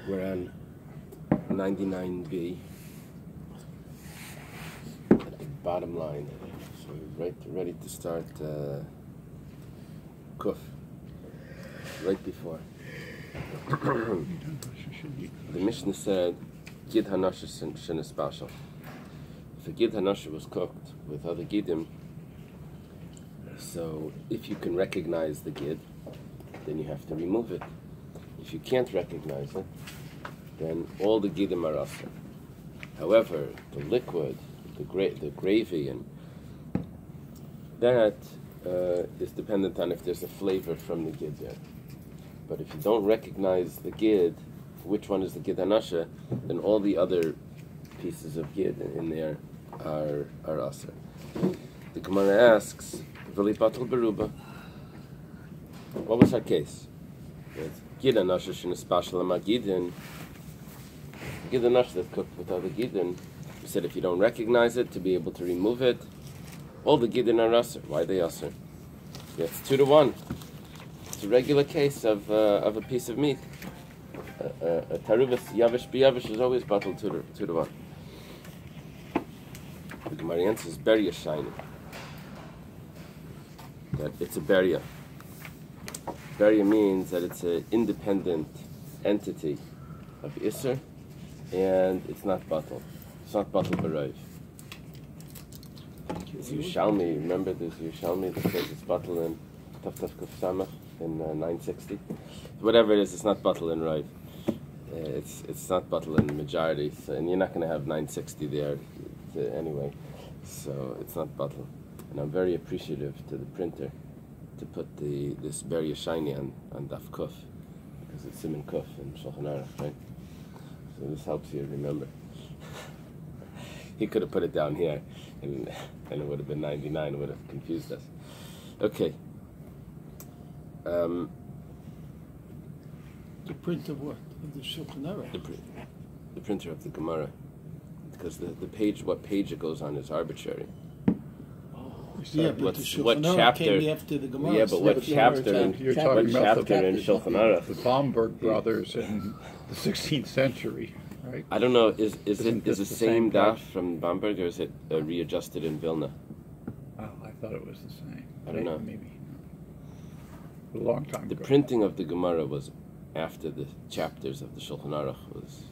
We're on 99B at the bottom line. So we're ready to start Kuf. Right before. The Mishnah said, Gid Hanasha Shin special. If a Gid Hanasha was cooked with other Gidim, so if you can recognize the Gid, then you have to remove it. If you can't recognize it, then all the Gidim are Asr. However, the liquid, the gravy, and that is dependent on if there's a flavor from the Gid there. But if you don't recognize the Gid, which one is the Gid Hanasha, then all the other pieces of Gid in there are Asr. The Gemara asks, V'li batal beruba. What was our case? Gid Hanasha shin espashal amagidin. Gid Hanasha that's cooked with other Gidin. We said if you don't recognize it, to be able to remove it, all the Gidin are Asr. Why are they Asr? It's 2-to-1. It's a regular case of a piece of meat. A taruvas yavish biyavish is always batal 2-to-1. The Gemara answers beria shiny. That it's a beria. Beria means that it's an independent entity of Isser, and it's not batal. It's not batal b'rayv. It's Yushalmi. Remember there's Yushalmi that says it's batal in Taf Kuf Samach in 960. Whatever it is, it's not batal in Rayv. It's not batal in the majority, so, and you're not going to have 960 there anyway. So it's not batal. And I'm very appreciative to the printer to put this beria shiny on Daf Kuf, because it's Siman Kuf in Shulchan Aruch, right? So this helps you remember. He could have put it down here, and it would have been 99. It would have confused us. Okay. The print of what? Of the Shulchan Aruch? The printer of the Gemara, because what page it goes on is arbitrary. Yeah, but the Shulchan Aruch came after the Gemara. Yeah, but what chapter in Shulchan Aruch? The Baumberg brothers in the 16th century, right? I don't know. Is the same daf from Bamberg, or is it readjusted in Vilna? Oh, I thought it was the same. I don't know. Maybe. A long time ago. The printing of the Gemara was after the chapters of the Shulchan Aruch was.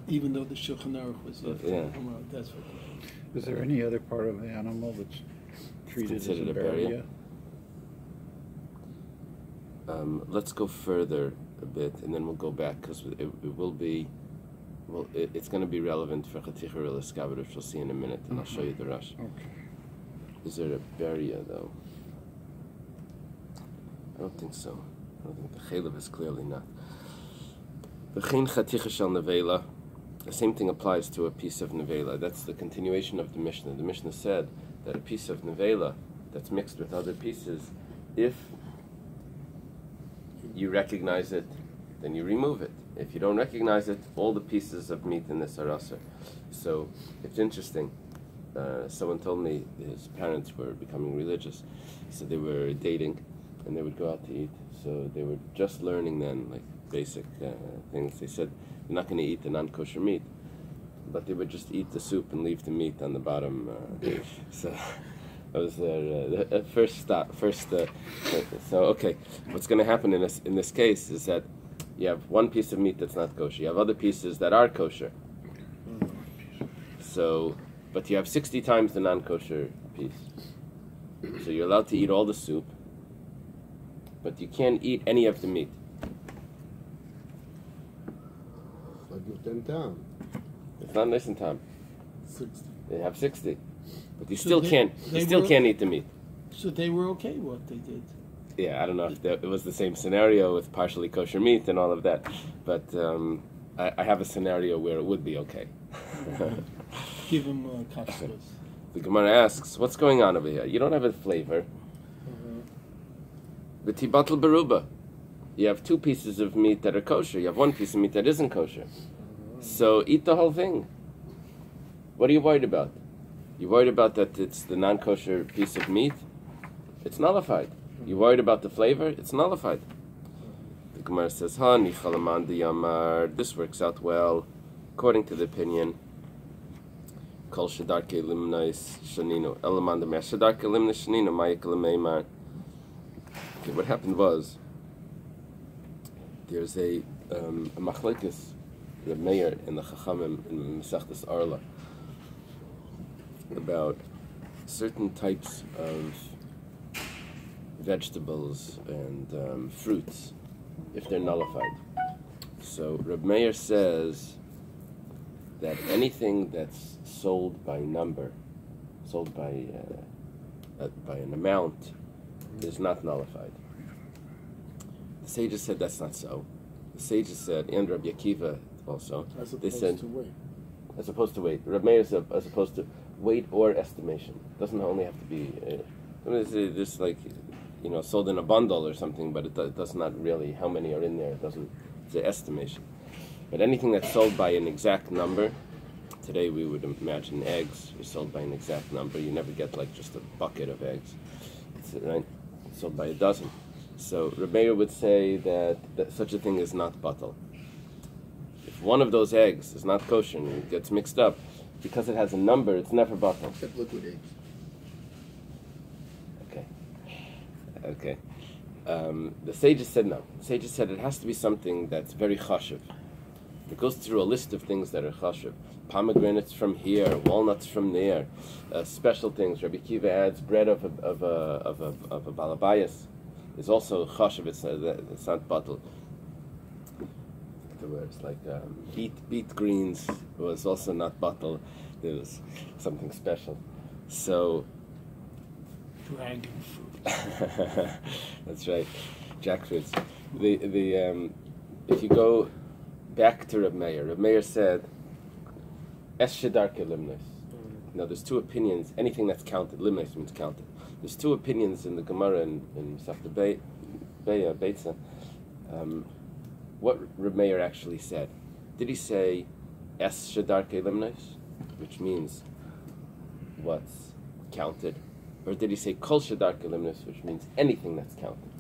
Even though the Shulchan Aruch was after the Gemara, that's what. Is there any other part of the animal that's treated as a beria? Let's go further a bit, and then we'll go back, because it will be, well, it's going to be relevant for Chaticha or L'Skabed, which we'll see in a minute, and I'll show you the Rush. Okay. Is there a beria, though? I don't think so. I don't think the Chalev is clearly not. V'chein Chaticha shel nevela. The same thing applies to a piece of nevela. That's the continuation of the Mishnah. The Mishnah said that a piece of nevela that's mixed with other pieces, if you recognize it, then you remove it. If you don't recognize it, all the pieces of meat in this are asr. So it's interesting. Someone told me his parents were becoming religious, so they were dating, and they would go out to eat. So they were just learning then, like basic things. They said they're not going to eat the non-kosher meat, but they would just eat the soup and leave the meat on the bottom dish. So that was their first stop. So okay, what's going to happen in this case is that you have one piece of meat that's not kosher. You have other pieces that are kosher. So, but you have 60 times the non-kosher piece. So you're allowed to eat all the soup, but you can't eat any of the meat. It's not nice and time. 60. They have 60, but you still can't eat the meat. So they were okay with what they did. Yeah, I don't know if it was the same scenario with partially kosher meat and all of that, but I have a scenario where it would be okay. Give them kashrus. The Gemara asks, "What's going on over here? You don't have a flavor." The tibatel beruba. You have two pieces of meat that are kosher. You have one piece of meat that isn't kosher. So eat the whole thing. What are you worried about? You worried about that it's the non-kosher piece of meat? It's nullified. You worried about the flavor? It's nullified. Gemara says, this works out well, according to the opinion. Kol shedarke limnais shaninu elaman de shedarke limnais shaninu ma'ikal meimar. Okay, what happened was there's a machlekes, the mayor in the Chachamim in Masechtas Arla about certain types of vegetables and fruits if they're nullified. So Reb Meir says that anything that's sold by number, sold by an amount, is not nullified. The sages said that's not so. The sages said, and Rabbi Akiva also, they said, as opposed to weight. Reb Meir said, as opposed to weight or estimation. It doesn't only have to be, just like, sold in a bundle or something, but it does not really, how many are in there, it's an estimation. But anything that's sold by an exact number, today we would imagine eggs are sold by an exact number. You never get like just a bucket of eggs. It's sold by a dozen. So Rabbi would say that such a thing is not batal. If one of those eggs is not kosher and it gets mixed up, because it has a number, it's never batal. Except liquid eggs. Okay. The sages said no. The sages said it has to be something that's very chashuv. It goes through a list of things that are chashuv. Pomegranates from here, walnuts from there, special things. Rabbi Kiva adds bread of a balabayas. Is also chashuv. It's not batal. The words like beet greens was also not batal. There was something special. So. Dragon fruit. That's right, jackfruits. If you go back to Reb Meir said, "Es shedarke limnes." Now, there's two opinions. Anything that's counted, limnes means counted. There's two opinions in the Gemara in Masechta Bais. What Reb Meir actually said? Did he say "Es shedarke limnes," which means what's counted? Or did he say kol shedarke limnus, which means anything that's counted?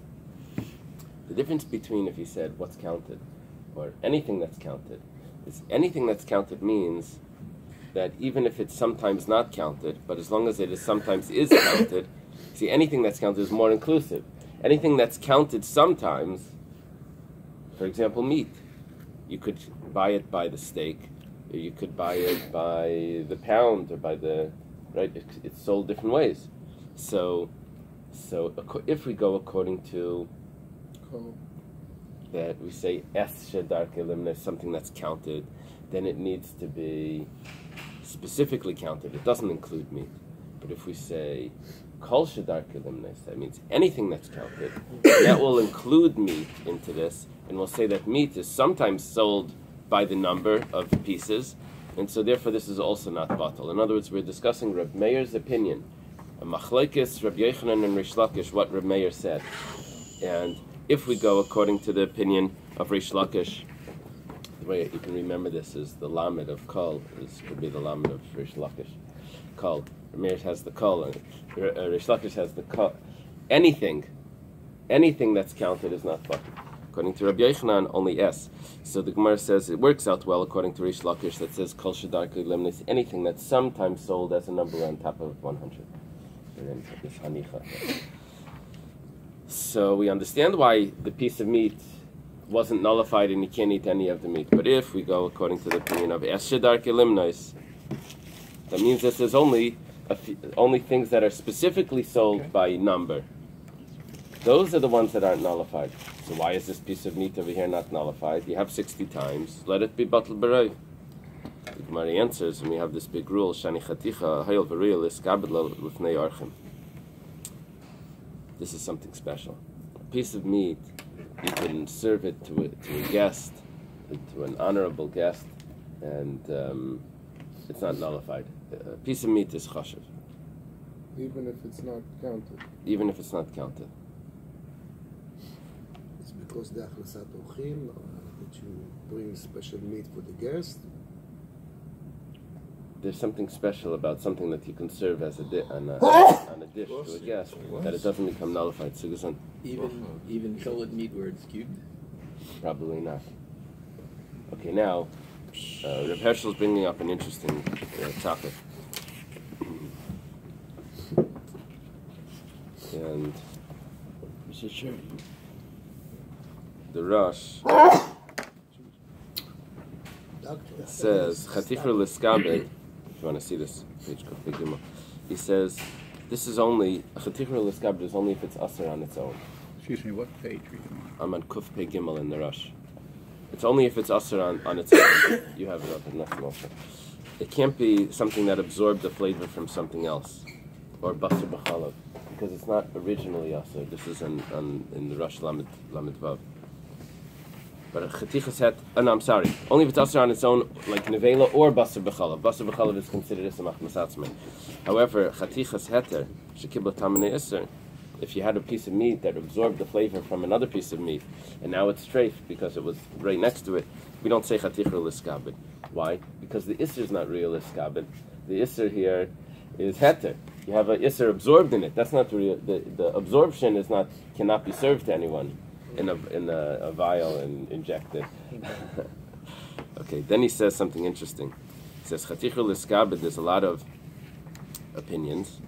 The difference between if he said what's counted or anything that's counted is anything that's counted means that even if it's sometimes not counted, but as long as it is sometimes is counted, see, anything that's counted is more inclusive. Anything that's counted sometimes, for example, meat, you could buy it by the steak, or you could buy it by the pound, or by the, right, it's sold different ways. So if we go according to that, we say es shedarke limnes, something that's counted, then it needs to be specifically counted. It doesn't include meat. But if we say kol shedarke limnes, that means anything that's counted, that will include meat into this, and we'll say that meat is sometimes sold by the number of pieces, and so therefore this is also not batal. In other words, we're discussing Reb Meir's opinion. A machlekes, Rabbi Yochanan and Rish Lakish, what Reb Meir said. And if we go according to the opinion of Rish Lakish, the way you can remember this is the lamed of kol, this could be the lamed of Rish Lakish. Kol. Reb Meir has the kol, and Rish Lakish has the kol. Anything that's counted is not batal. According to Rabbi Yochanan, only S. So the Gemara says it works out well according to Rish Lakish that says kol shedarke limnis, anything that's sometimes sold as a number on top of 100. So we understand why the piece of meat wasn't nullified and you can't eat any of the meat. But if we go according to the opinion of es shedarke limnos, that means that there's only things that are specifically sold by number. Those are the ones that aren't nullified. So why is this piece of meat over here not nullified? You have 60 times. Let it be batal b'roi. The Gemara answers, and we have this big rule: Shani chaticha hayol v'riyal iskabedlo l'fnei archim. This is something special. A piece of meat, you can serve it to a guest, to an honorable guest, and it's not nullified. A piece of meat is chashuv. Even if it's not counted. Even if it's not counted. It's because the achlasat ochim, that you bring special meat for the guest. There's something special about something that you can serve as on a dish to a guest, that it doesn't become nullified. So even colored meat where it's cubed? Probably not. Okay, now, Reb Herschel is bringing up an interesting topic. And the Rosh says, Chatichur l'skabed, if you want to see this, page Kuf Gimel, he says, this is only, Chatichur l'skabed is only if it's Asr on its own. Excuse me, what page are you on? I'm on Kuf Gimel in the Rosh. It's only if it's Asr on its own. You have it up, and nothing else. It can't be something that absorbed the flavor from something else, or Basar B'chalav, because it's not originally Asr. This is in the Rosh Lamed Vav. But a chatichas het, no, I'm sorry, only if it's Asr on its own, like Nevela or Basar B'chalav. Basar B'chalav is considered Isamach Masatzmei. However, chatichas heter, shekibla tamene Isser, if you had a piece of meat that absorbed the flavor from another piece of meat, and now it's treif because it was right next to it, we don't say chatichur l'skabed. Why? Because the Isser is not real l'skabed. The Isser here is heter. You have an Isser absorbed in it. That's not real. The absorption is not, cannot be served to anyone in a vial and injected. Okay, then he says something interesting. He says chatichur l'skabed, there's a lot of opinions.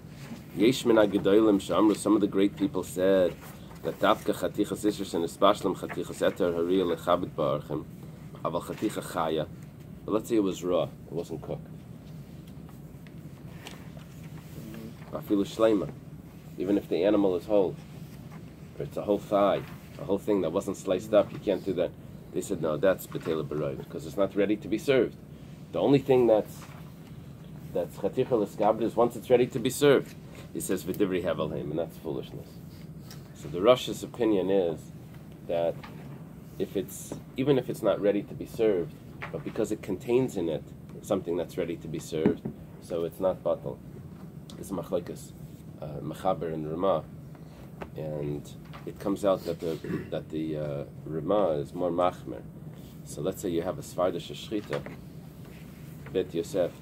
Yesh min ha-gedolim shamru, some of the great people said that dafka chatichas isher and espashlam chatichas eter hariyah lechabed ba'archem aval chaticha chaya. But let's say it was raw, it wasn't cooked. Afilu shleima, even if the animal is whole, or it's a whole thigh, a whole thing that wasn't sliced up, you can't do that. They said no, that's betela b'roy because it's not ready to be served. The only thing that's chaticha l'skabed is once it's ready to be served. He says v'divri hevelheim, and that's foolishness. So the Rosh's opinion is that even if it's not ready to be served, but because it contains in it something that's ready to be served, so it's not batal. It's machlekes, mechaber and Ramah, and it comes out that the Ramah is more machmer. So let's say you have a svardish shchita, Bet Yosef,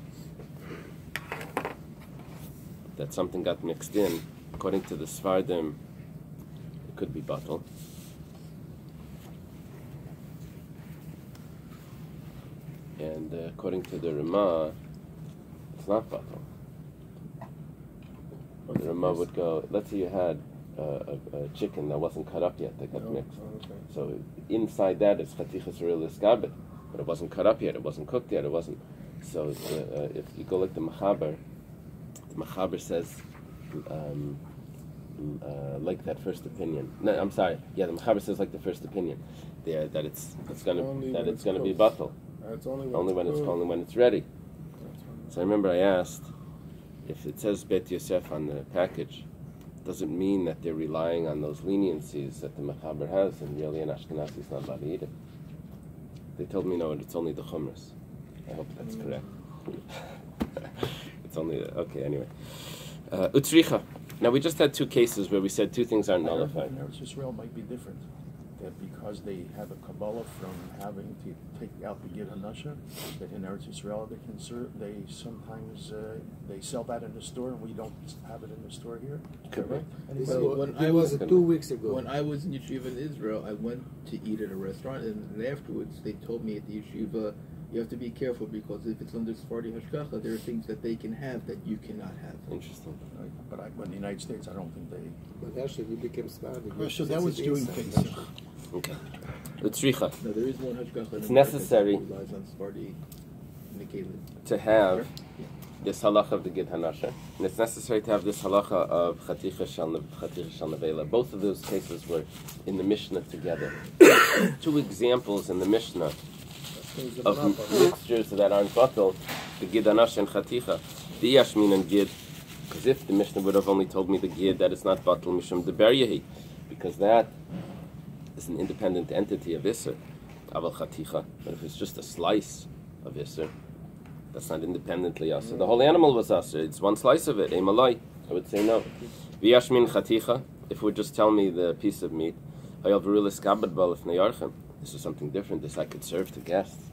that something got mixed in. According to the Svardim, it could be batal. And according to the Ramah, it's not batal. The Ramah would go, let's say you had a chicken that wasn't cut up yet, that got mixed. Okay. So inside that is chatichas real iskabed, but it wasn't cut up yet, it wasn't cooked yet, it wasn't. So if you go like the Machaber says, like that first opinion. No, I'm sorry. Yeah, the Mechaber says like the first opinion, that it's gonna be batal. Only when it's ready. So I remember I asked if it says Bet Yosef on the package, does it mean that they're relying on those leniencies that the Mechaber has, and really an Ashkenazi is not allowed to eat it? They told me no, it's only the chumras. I hope that's correct. It's only okay. Anyway, utzricha. Now we just had two cases where we said two things aren't nullified. In Eretz Yisrael might be different. That because they have a Kabbalah from having to take out the Gid Hanasha, that in Eretz Yisrael they can serve. They sometimes they sell that in the store, and we don't have it in the store here. Correct. It was 2 weeks ago. When I was in yeshiva in Israel, I went to eat at a restaurant, and afterwards they told me at the yeshiva, you have to be careful because if it's under Sephardi Hashgacha, there are things that they can have that you cannot have. Interesting. But in the United States, I don't think they. But actually, we became Sephardi. So that was doing things. Okay. Utzricha. No, there is one Hashgacha. It's necessary that relies on Sephardi Nikkelim. To have this halacha of the Gid Hanasha, and it's necessary to have this halacha of Chaticha Shal Nevela. Both of those cases were in the Mishnah together. Two examples in the Mishnah of mixtures that aren't batal, the Gid Hanasha and Chaticha, the Yashmin and Gid. Because if the Mishnah would have only told me the Gid, that is not batal Mishum Deber Yehi, because that is an independent entity of Isser, Aval Chaticha. But if it's just a slice of Isser, that's not independently Asr. The whole animal was Asr. It's one slice of it, Emalai. I would say no. V'yashmin Chaticha, if it would just tell me the piece of meat, this is something different. This I could serve to guests.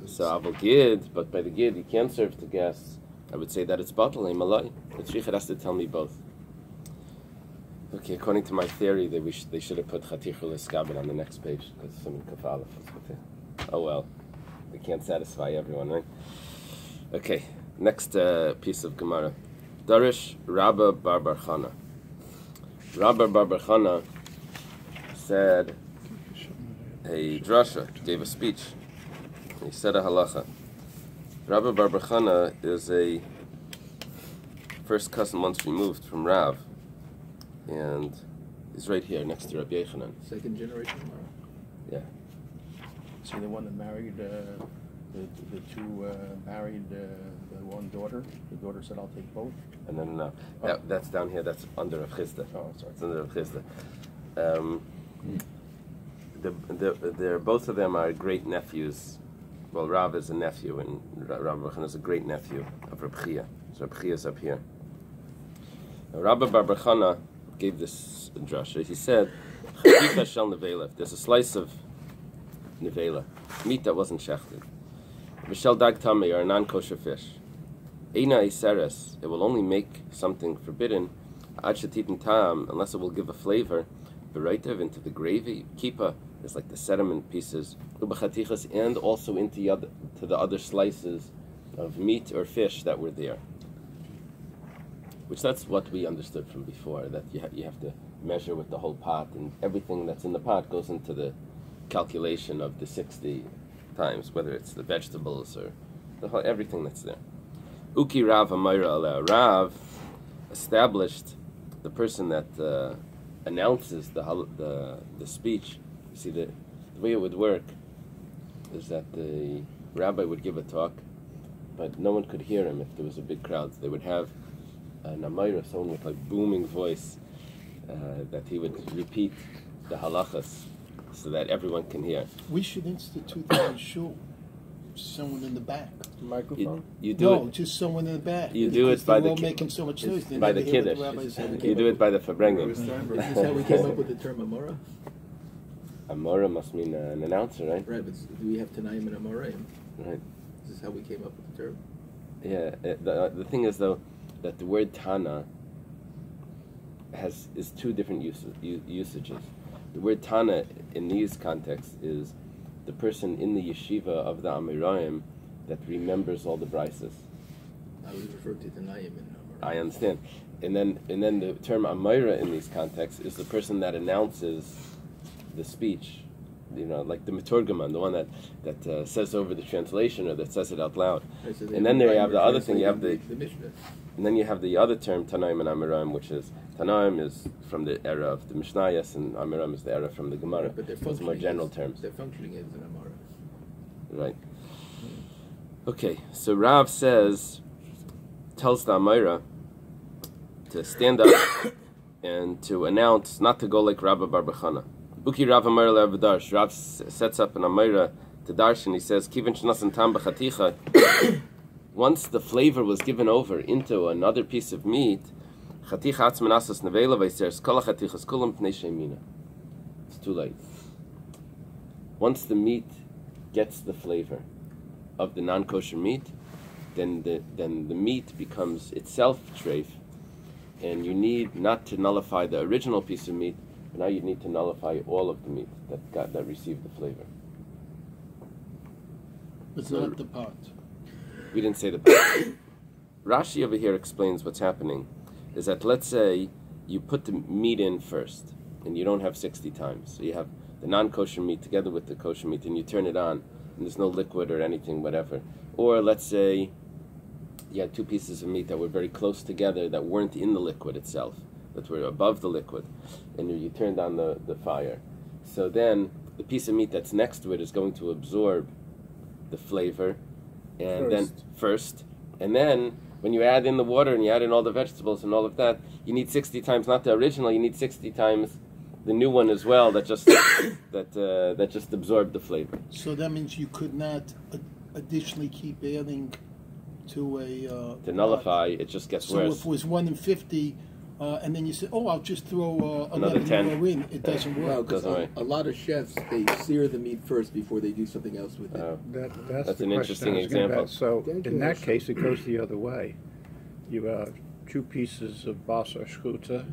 So Aval Gid, but by the Gid you can't serve to guests. I would say that it's batal, Emalai. The Tzricha has to tell me both. Okay, according to my theory, they should have put Chatichul Eskabin on the next page because some Kafalef was put there. Oh well, they can't satisfy everyone, right? Okay, next piece of Gemara. Darish Rabba Bar Bar Chana. Rabba Bar Bar Chana said a drasha, gave a speech. He said a halacha. Rabba Bar Bar Chana is a first cousin once removed from Rav, and he's right here next to Rabbi Yochanan. Second generation. Yeah. See the one that married the two married the one daughter. The daughter said, "I'll take both." And then that's down here. That's under Rav Chisda. Oh, sorry. It's under Rav Chisda. They're both of them are great nephews. Well, Rav is a nephew, and Rabbi Bar Chana is a great nephew of Reb Chia. So Reb Chia is up here. Now, Rabbi Bar Bar Chana gave this drasha. He said, "Chafika shel nevela." If there's a slice of nevela, meat that wasn't shechted, v'shel dag tamei, or a non-kosher fish, eina iseres, it will only make something forbidden, ad shetitin tam, unless it will give a flavor, b'reitev, into the gravy, kipa is like the sediment pieces, ubachatichas, and also into the other slices of meat or fish that were there. Which that's what we understood from before, that you have to measure with the whole pot, and everything that's in the pot goes into the calculation of the 60 times, whether it's the vegetables or everything that's there. Uki Rav Amayra Aleh. Rav established the person that announces the speech. You see, the way it would work is that the rabbi would give a talk, but no one could hear him if there was a big crowd. So they would have an Amayra, someone with like booming voice, that he would repeat the halachas so that everyone can hear. We should institute that in shul. Someone in the back. Microphone? You do No, it. just someone in the back. You do it by they're the all making so much noise. by the kiddush. You do it by the fabrengim. Is this how we came up with the term Amora? Amora must mean an announcer, right? Right, but do we have Tanaim and Amoraim? Right. Is this how we came up with the term? Yeah. The thing is though that the word Tana is two different usages. The word Tana in these contexts is the person in the yeshiva of the Amirayim that remembers all the brises. I was referring to Tanaim and Amoraim. I understand. And then the term Amira in these contexts is the person that announces the speech. You know, like the Meturgaman, the one that says over the translation or that says it out loud. Right, so and then there you have the other thing. You have the Mishnah. and then you have the other term Tanaim and Amiraim, which is Tanaim is from the era of the Mishnayos, and Amiraim is the era from the Gemara. Right, but they're Those are more general terms. They're functioning as an Amora. Right. Okay, so Rav tells the Amira to stand up and to announce, not to go like Rabbi Bar Bar Chana. Uki Rav Amira le'avadarsh. Rav sets up an Amira to darsh, and he says, Kivin shnasan tam b'chaticha. Once the flavor was given over into another piece of meat, chaticha atzman asas nevela v'yiser skol hachatichas kulam pnei shemina. It's too late. Once the meat gets the flavor of the non-kosher meat, then the meat becomes itself treif, and you need not to nullify the original piece of meat, but now you need to nullify all of the meat that received the flavor. It's So- not the pot. We didn't say the part. Rashi over here explains what's happening is that, let's say you put the meat in first and you don't have 60 times. So you have the non-kosher meat together with the kosher meat and you turn it on and there's no liquid or anything, whatever. Or let's say you had two pieces of meat that were very close together that weren't in the liquid itself, that were above the liquid, and you turned on the fire. So then the piece of meat that's next to it is going to absorb the flavor and then when you add in the water and you add in all the vegetables and all of that, you need 60 times, not the original, you need 60 times the new one as well that just that just absorbed the flavor. So that means you could not additionally keep adding to a... To nullify, it just gets so worse. if it was 1 in 50, and then you say, "Oh, I'll just throw Another 10 more in," it doesn't Well, work. because Doesn't a lot of chefs, they sear the meat first before they do something else with it. That's an the interesting question I was gonna example. ask. So Thank in you. that case, it goes the other way. You have 2 pieces of basar shchuta,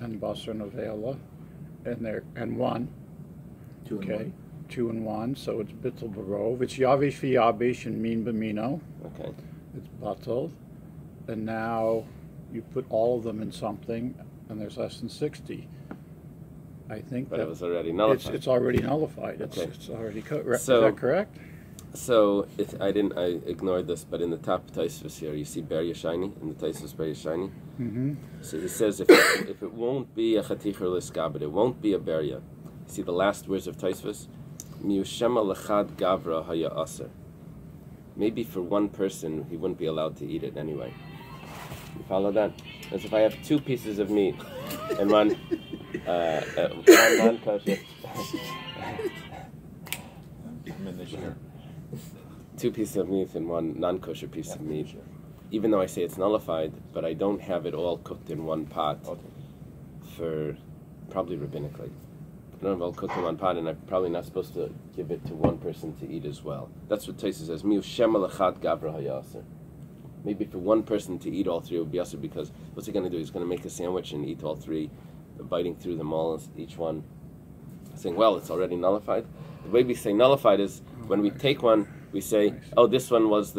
and basar nevela, and one. Two and Okay, one. 2 and 1, so it's bittul barov. It's yavish v'yabish and min b'mino. Okay. It's batal, and now you put all of them in something, and there's less than 60. I think But that it was already nullified. it's already nullified. Okay. It's already So- is that correct? So I ignored this, but in the top Taisvus here, you see Ber Yashani in the Taisvus Ber Yashani. Mm-hmm. So he says if it won't be a Chaticher Liskabed, it won't be a Beria. See the last words of Taisvus? Miushema lechad gavra haya aser. Maybe for one person he wouldn't be allowed to eat it anyway. You follow that? As if I have 2 pieces of meat and one non-kosher. 2 pieces of meat and one non-kosher piece of meat. Even though I say it's nullified, but I don't have it all cooked in one pot for probably rabbinically. I don't have it all cooked in one pot, and I'm probably not supposed to give it to one person to eat as well. That's what Taisa says. Miu shema lechad gavra hayaser. Maybe for one person to eat all 3 would be aser, because what's he going to do? He's going to make a sandwich and eat all 3, biting through them all, each one, saying, well, it's already nullified. The way we say nullified is when we take one, we say, oh, this one was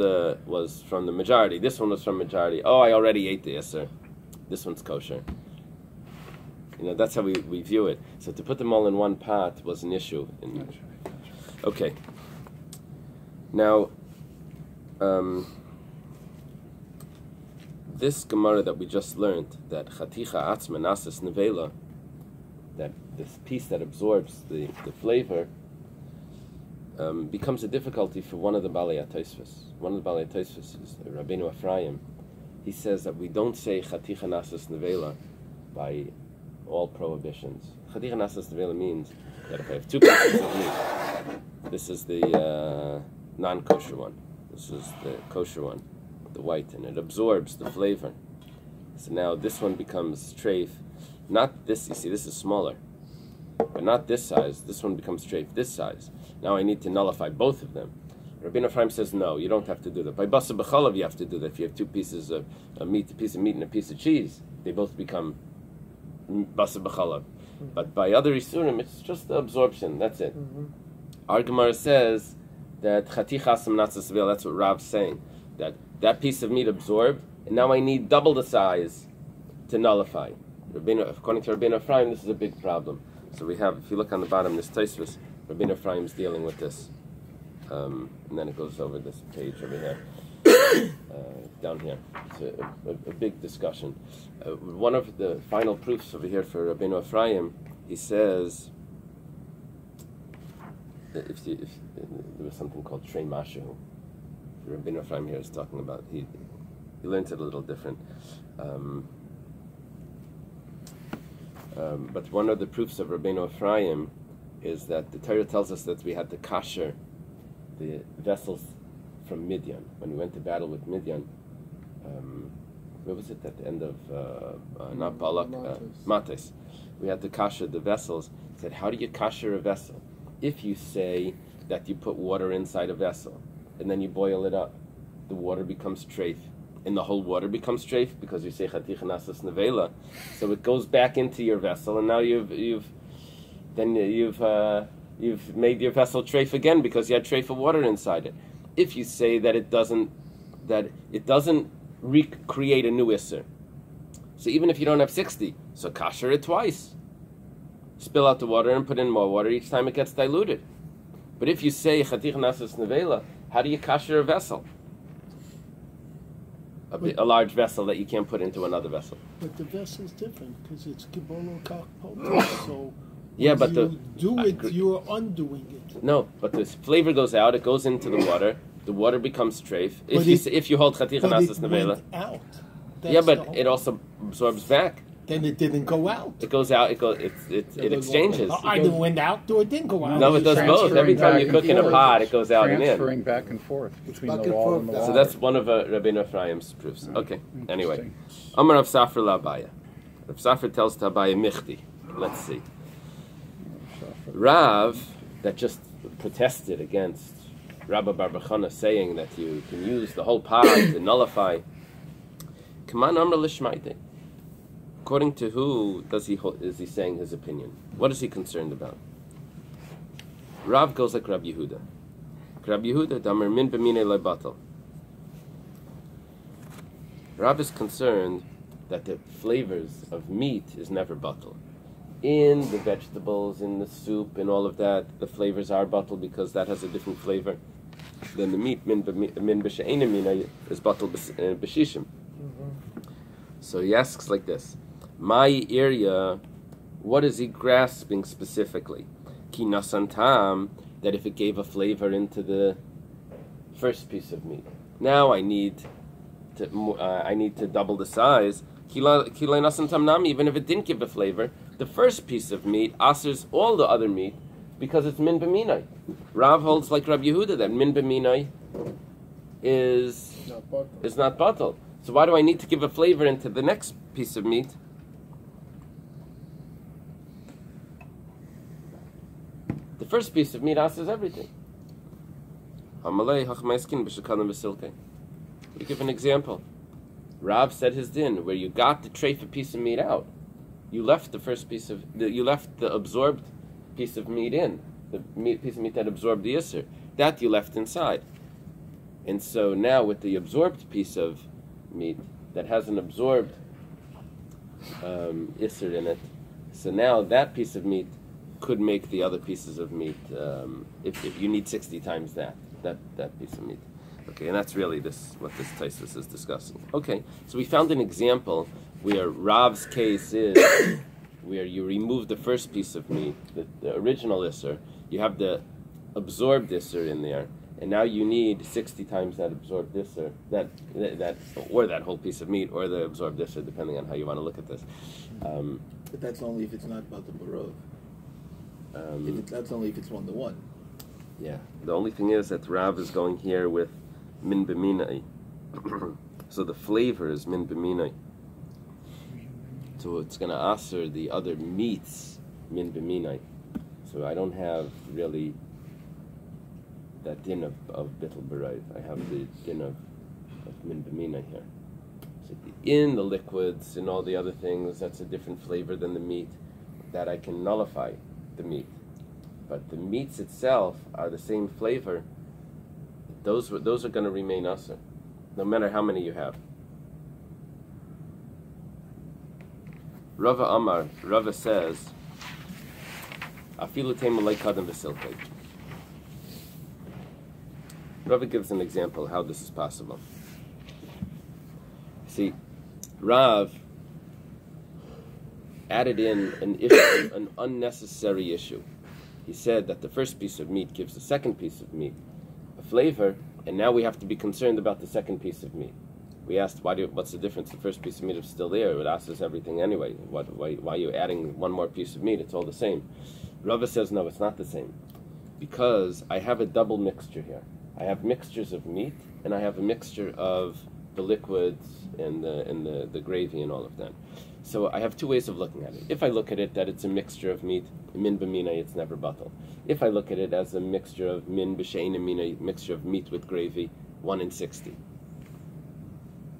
from the majority. This one was from majority. Oh, I already ate the iser. This one's kosher. You know, that's how we view it. So to put them all in one pot was an issue. Okay. Now, this Gemara that we just learned, that chaticha atzma nasas nevela, that this piece that absorbs the flavor, becomes a difficulty for one of the Balei HaTosfos. One of the Balei HaTosfos is Rabbeinu Ephraim. He says that we don't say chaticha nasas nevela by all prohibitions. Chaticha nasas nevela means that if I have 2 pieces of meat, this is the non-kosher one, this is the kosher one, the white, and it absorbs the flavor. So now this one becomes treif. Not this, you see, this is smaller, but not this size. This one becomes treif, this size. Now I need to nullify both of them. Rabbeinu Ephraim says, no, you don't have to do that. By basa b'chalav, you have to do that. If you have 2 pieces of meat, a piece of meat and a piece of cheese, they both become basa b'chalav. But by other isurim, it's just the absorption. That's it. Our Gemara says that chatichas natzas vel. That's what Rav's saying. That piece of meat absorbed, and now I need double the size to nullify. According to Rabbeinu Ephraim, this is a big problem. So we have, if you look on the bottom, this Tosfos, Rabbeinu Ephraim is dealing with this, and then it goes over this page over here, down here. It's a big discussion. One of the final proofs over here for Rabbeinu Ephraim, he says, if there was something called Trei Mashu, Rabbeinu Ephraim here is talking about, he learns it a little different. But one of the proofs of Rabbeinu Ephraim is that the Torah tells us that we had to kasher the vessels from Midian. When we went to battle with Midian, where was it at the end of, not Balak, Mates. We had to kasher the vessels. He said, how do you kasher a vessel? If you say that you put water inside a vessel, and then you boil it up, the water becomes treif, and the whole water becomes treif because you say chaticha nasas nevela. So it goes back into your vessel, and now you've made your vessel treif again because you had treif of water inside it. If you say that it doesn't recreate a new isser, so even if you don't have 60, so kasher it twice. Spill out the water and put in more water each time it gets diluted. But if you say chaticha nasas nevela, how do you kasher a vessel? A large vessel that you can't put into another vessel. But the vessel's different because it's kibolo kakpota. So yeah, but you're undoing it. No, but the flavor goes out. It goes into the water. The water becomes treif. If you hold chaticha nasas nevela, out. Yeah, but it also absorbs back. Then it didn't go out. It goes out. It exchanges. Either went out or it didn't go out. No, it does both. Every time you cook in a pot, it goes out and in. Transferring back and forth between the wall and the wall. So that's one of Rabbeinu Ephraim's proofs. Okay. Anyway, Amar Rav Safra LaAbaya. Rav Safra tells to Abaya Michti. Let's see. Rav that just protested against Rabbi Bar Bachana saying that you can use the whole pot to nullify. Kaman Amar Lishmaite. According to who is he saying his opinion? What is he concerned about? Rav goes like Rabbi Yehuda. Rabbi Yehuda, damer min b'minei lo batal. Rav is concerned that the flavors of meat is never batal. In the vegetables, in the soup, and all of that, the flavors are batal because that has a different flavor than the meat. Min b'she'enim minei is batal b'shishim. So he asks like this: my area, what is he grasping specifically? Ki nasantam, that if it gave a flavor into the first piece of meat, now I need to double the size. Ki nasantam nami, even if it didn't give a flavor, the first piece of meat asers all the other meat because it's min b'minai. Rav holds like Rabbi Yehuda that min b'minai is not batal. So why do I need to give a flavor into the next piece of meat? The first piece of meat asks everything. We give an example. Rav said his din, where you got the treifa piece of meat out, you left the absorbed piece of meat in, piece of meat that absorbed the isser. That you left inside. And so now with the absorbed piece of meat that has an absorbed isser in it, so now that piece of meat could make the other pieces of meat, if you need 60 times that piece of meat. Okay, and that's really what this Taisus is discussing. Okay, so we found an example where Rav's case is where you remove the first piece of meat, the original isser, you have the absorbed isser in there, and now you need 60 times that absorbed isser, or that whole piece of meat, or the absorbed isser, depending on how you want to look at this. But that's only if it's not about the barov. That's only if it's 1-to-1. Yeah. The only thing is that Rav is going here with min b'minai. So the flavor is min b'minai. So it's going to aser the other meats min b'minai. So I don't have really that din of bittul b'rayv. I have the din of min b'minai here. So in the liquids and all the other things, that's a different flavor than the meat. That I can nullify the meat. But the meats itself are the same flavor. Those are going to remain aser, no matter how many you have. Rava says, Afilu teimu leikadam v'silkei. Rava gives an example how this is possible. See, Rav added in an unnecessary issue. He said that the first piece of meat gives the second piece of meat a flavor, and now we have to be concerned about the second piece of meat. We asked, what's the difference? The first piece of meat is still there. It would ask us everything anyway. Why are you adding one more piece of meat? It's all the same. Rava says, no, it's not the same. Because I have a double mixture here. I have mixtures of meat, and I have a mixture of the liquids and the gravy and all of that. So I have two ways of looking at it. If I look at it that it's a mixture of meat, min b'minai, it's never batal. If I look at it as a mixture of min b'she'enim minai, mixture of meat with gravy, 1 in 60.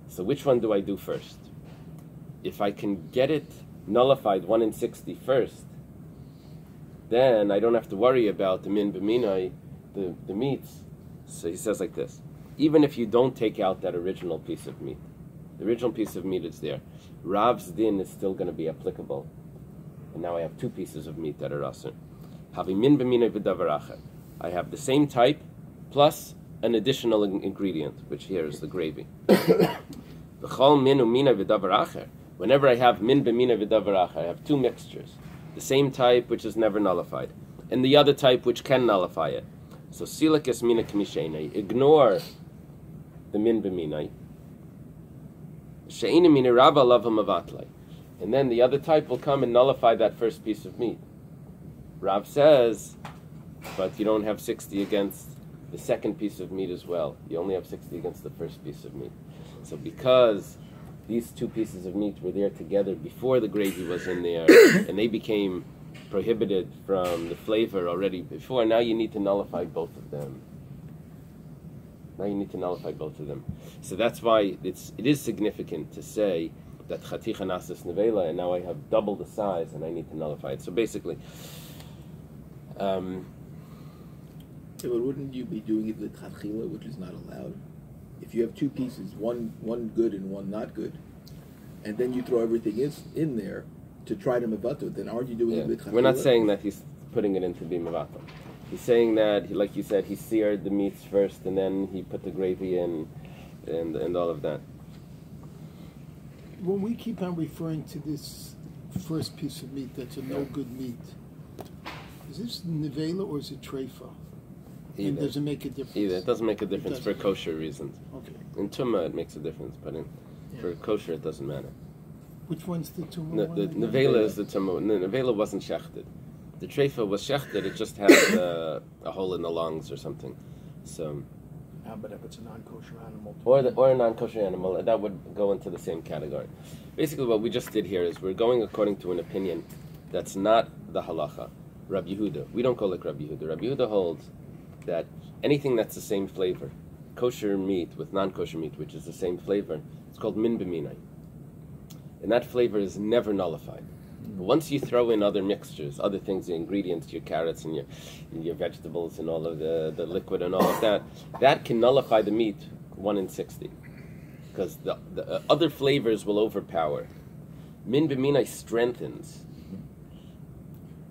So which one do I do first? If I can get it nullified 1 in 60 first, then I don't have to worry about the min b'minai, the meats. So he says like this: even if you don't take out that original piece of meat, the original piece of meat is there, Rav's din is still going to be applicable. And now I have two pieces of meat that are aser. Min b'minai v'davar acher. I have the same type plus an additional ingredient, which here is the gravy. V'chol min u'minai v'davar acher. Whenever I have min b'minai v'davar acher, I have two mixtures. The same type, which is never nullified, and the other type, which can nullify it. So silakas mina k'mishenai. Ignore the min b'minai. She'ina mina raba lava mavatlai. And then the other type will come and nullify that first piece of meat. Rav says, but you don't have 60 against the second piece of meat as well. You only have 60 against the first piece of meat. So because these two pieces of meat were there together before the gravy was in there, and they became prohibited from the flavor already before, now you need to nullify both of them. So that's why it is significant to say that chaticha nasis nevela, and now I have double the size, and I need to nullify it. So basically, Yeah, but wouldn't you be doing it l'tchadchila, which is not allowed? If you have two pieces, one good and one not good, and then you throw everything in there to try to mevato, then aren't you doing it l'tchadchila? We're not saying that he's putting it in to be mevato. He's saying that, like you said, he seared the meats first, and then he put the gravy in, and all of that. When we keep on referring to this first piece of meat that's a no good meat, is this nevela or is it treifa? And does it make a difference? Either. It doesn't make a difference for kosher reasons. Okay. In tumah it makes a difference, but for kosher it doesn't matter. Which one's the tumah one? The nevela is the tumah. The nevela wasn't shechted. The treifa was shechted. It just had a hole in the lungs or something. So. But if it's a non-kosher animal, Or a non-kosher animal, that would go into the same category. Basically, what we just did here is we're going according to an opinion that's not the halacha. Rabbi Yehuda. We don't go like Rabbi Yehuda. Rabbi Yehuda holds that anything that's the same flavor, kosher meat with non-kosher meat, which is the same flavor, it's called min b'minai. And that flavor is never nullified. Once you throw in other mixtures, other things, the ingredients, your carrots and your vegetables and all of the liquid and all of that, that can nullify the meat 1 in 60. Because the other flavors will overpower. Min b'minai strengthens.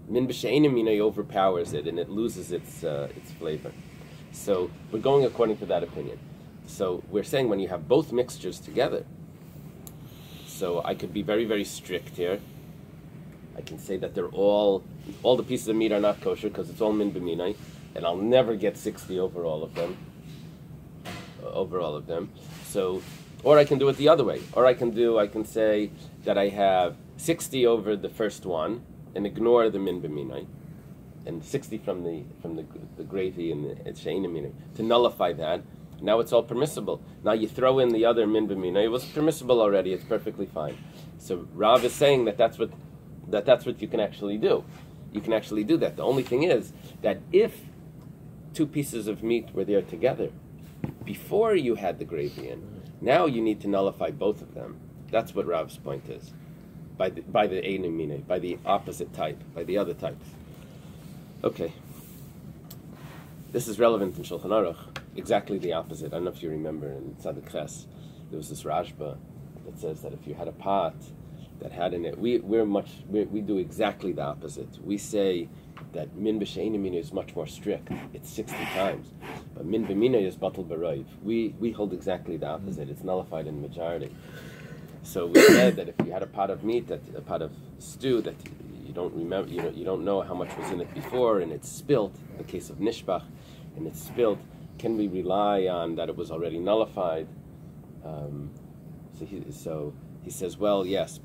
Min b'she'enim minai overpowers it and it loses its flavor. So we're going according to that opinion. So we're saying when you have both mixtures together, so I could be very, very strict here. I can say that they're all the pieces of meat are not kosher because it's all min b'minai, and I'll never get 60 over all of them. So, or I can do it the other way. Or I can say that I have 60 over the first one and ignore the min b'minai, and 60 from the gravy and the she'enim minai to nullify that. Now it's all permissible. Now you throw in the other min b'minai. It was permissible already. It's perfectly fine. So Rav is saying that's what you can actually do. You can actually do that. The only thing is that if two pieces of meat were there together before you had the gravy in, now you need to nullify both of them. That's what Rav's point is. By the Eily Mine, by the opposite type, by the other types. Okay. This is relevant in Shulchan Aruch. Exactly the opposite. I don't know if you remember in Tzaddik Ches, there was this Rashba that says that if you had a pot that had in it, we do exactly the opposite. We say that min b'she'enim minai is much more strict. It's 60 times. But min b'minai is batal b'roiv. We hold exactly the opposite. It's nullified in the majority. So we said that if you had a pot of meat, a pot of stew that you don't remember, you don't know how much was in it before, and it's spilt, in the case of nishbach, and it's spilt, can we rely on that it was already nullified? So he says, well, yes,